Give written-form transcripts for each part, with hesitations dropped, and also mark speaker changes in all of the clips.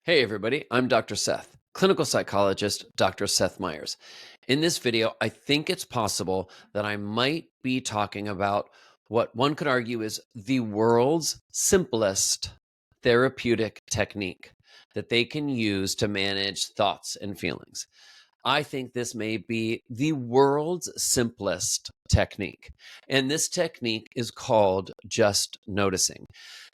Speaker 1: Hey everybody, I'm Dr. Seth, clinical psychologist, Dr. Seth Meyers. In this video, I think it's possible that I might be talking about what one could argue is the world's simplest therapeutic technique that they can use to manage thoughts and feelings. I think this may be the world's simplest technique. And this technique is called just noticing.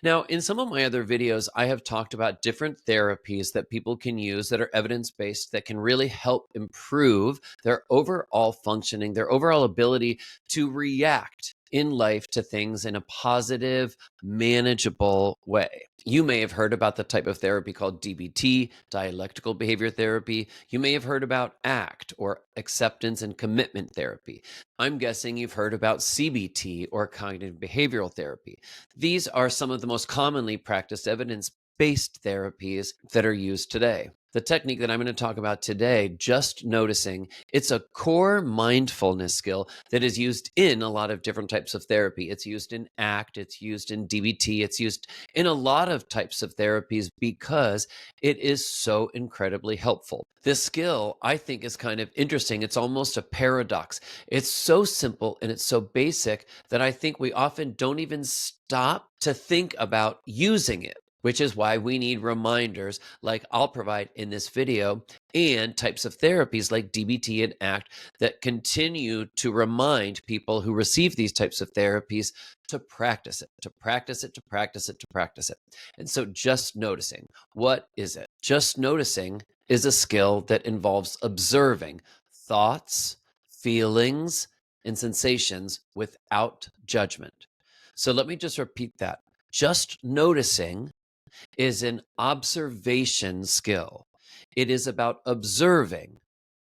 Speaker 1: Now, in some of my other videos, I have talked about different therapies that people can use that are evidence based that can really help improve their overall functioning, their overall ability to react in life to things in a positive, manageable way. You may have heard about the type of therapy called DBT, dialectical behavior therapy. You may have heard about ACT or acceptance and commitment therapy. I'm guessing you've heard about CBT or cognitive behavioral therapy. These are some of the most commonly practiced evidence-based therapies that are used today. The technique that I'm going to talk about today, just noticing, it's a core mindfulness skill that is used in a lot of different types of therapy. It's used in ACT, it's used in DBT, it's used in a lot of types of therapies because it is so incredibly helpful. This skill, I think, is kind of interesting. It's almost a paradox. It's so simple and it's so basic that I think we often don't even stop to think about using it, which is why we need reminders like I'll provide in this video and types of therapies like DBT and ACT that continue to remind people who receive these types of therapies to practice it, to practice it, to practice it, to practice it. And so just noticing, what is it? Just noticing is a skill that involves observing thoughts, feelings, and sensations without judgment. So let me just repeat that. Just noticing is an observation skill. It is about observing,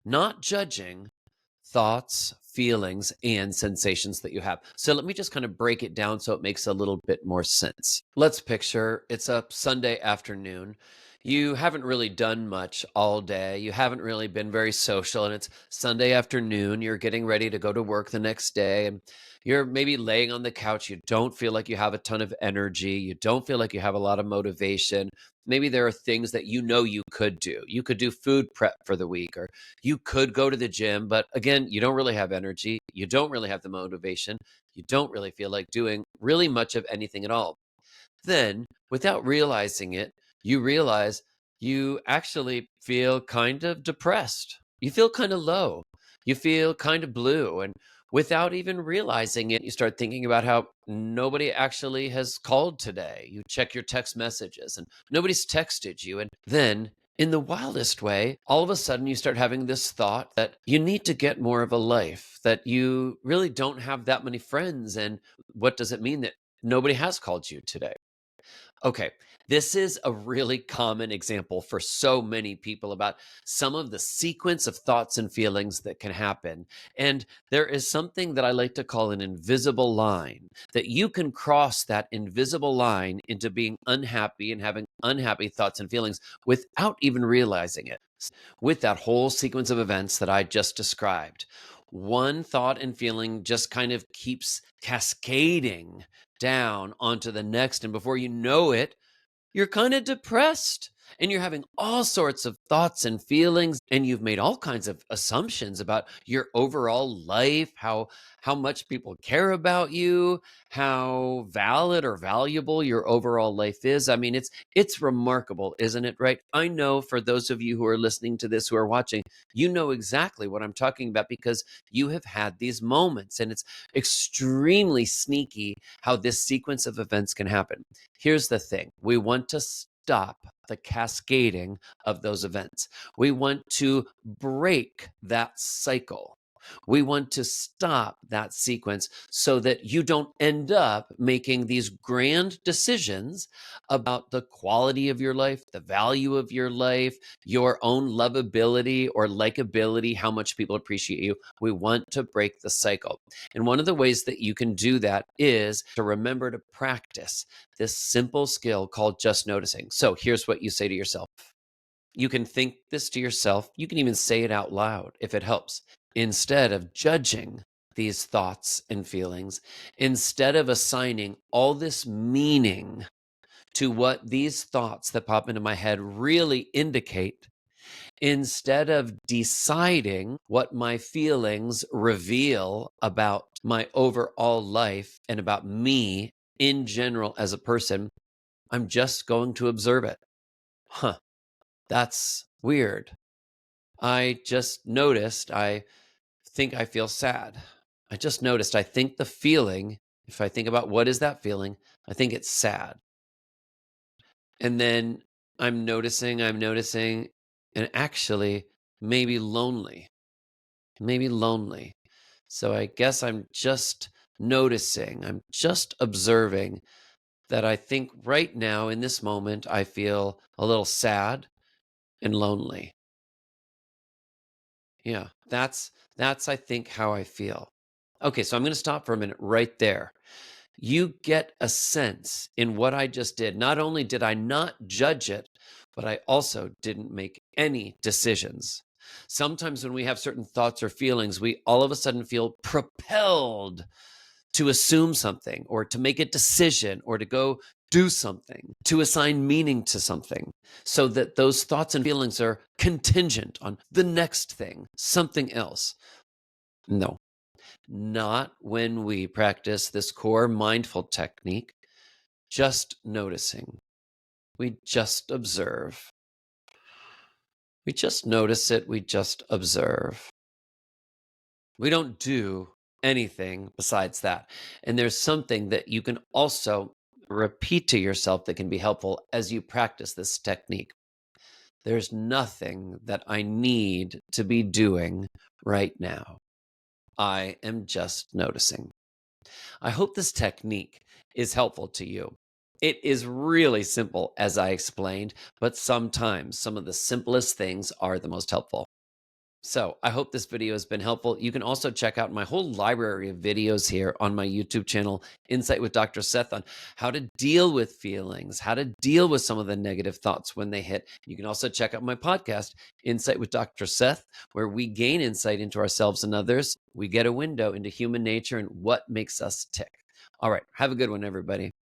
Speaker 1: not judging thoughts, feelings, and sensations that you have. So let me just kind of break it down so it makes a little bit more sense. Let's picture it's a Sunday afternoon. You haven't really done much all day. You haven't really been very social, and it's Sunday afternoon. You're getting ready to go to work the next day, and you're maybe laying on the couch. You don't feel like you have a ton of energy. You don't feel like you have a lot of motivation. Maybe there are things that you know you could do. You could do food prep for the week, or you could go to the gym, but again, you don't really have energy. You don't really have the motivation. You don't really feel like doing really much of anything at all. Then, without realizing it, you realize you actually feel kind of depressed. You feel kind of low. You feel kind of blue. And without even realizing it, you start thinking about how nobody actually has called today. You check your text messages and nobody's texted you. And then, in the wildest way, all of a sudden you start having this thought that you need to get more of a life, that you really don't have that many friends. And what does it mean that nobody has called you today? Okay, this is a really common example for so many people about some of the sequence of thoughts and feelings that can happen. And there is something that I like to call an invisible line, that you can cross that invisible line into being unhappy and having unhappy thoughts and feelings without even realizing it. With that whole sequence of events that I just described, one thought and feeling just kind of keeps cascading down onto the next. And before you know it, you're kind of depressed and you're having all sorts of thoughts and feelings, and you've made all kinds of assumptions about your overall life, how much people care about you, how valid or valuable your overall life is. I mean, it's remarkable, isn't it? Right? I know for those of you who are listening to this, who are watching, you know exactly what I'm talking about because you have had these moments, and it's extremely sneaky how this sequence of events can happen. Here's the thing. We want to stop the cascading of those events. We want to break that cycle. We want to stop that sequence so that you don't end up making these grand decisions about the quality of your life, the value of your life, your own lovability or likability, how much people appreciate you. We want to break the cycle. And one of the ways that you can do that is to remember to practice this simple skill called just noticing. So here's what you say to yourself. You can think this to yourself. You can even say it out loud if it helps. Instead of judging these thoughts and feelings, instead of assigning all this meaning to what these thoughts that pop into my head really indicate, instead of deciding what my feelings reveal about my overall life and about me in general as a person. I'm just going to observe it. Huh, that's weird. I just noticed I think I feel sad. I just noticed I think the feeling, if I think about what is that feeling, I think it's sad. And then I'm noticing, and actually maybe lonely, maybe lonely. So I guess I'm just noticing, I'm just observing that I think right now in this moment, I feel a little sad and lonely. Yeah, that's I think how I feel. Okay, so I'm going to stop for a minute right there. You get a sense in what I just did. Not only did I not judge it, but I also didn't make any decisions. Sometimes when we have certain thoughts or feelings, we all of a sudden feel propelled to assume something or to make a decision or to go do something, to assign meaning to something, so that those thoughts and feelings are contingent on the next thing, something else. No, not when we practice this core mindful technique, just noticing. We just observe. We just notice it. We just observe. We don't do anything besides that. And there's something that you can also repeat to yourself that can be helpful as you practice this technique. There's nothing that I need to be doing right now. I am just noticing. I hope this technique is helpful to you. It is really simple, as I explained, but sometimes some of the simplest things are the most helpful. So I hope this video has been helpful. You can also check out my whole library of videos here on my YouTube channel, Insight with Dr. Seth, on how to deal with feelings, how to deal with some of the negative thoughts when they hit. You can also check out my podcast, Insight with Dr. Seth, where we gain insight into ourselves and others. We get a window into human nature and what makes us tick. All right. Have a good one, everybody.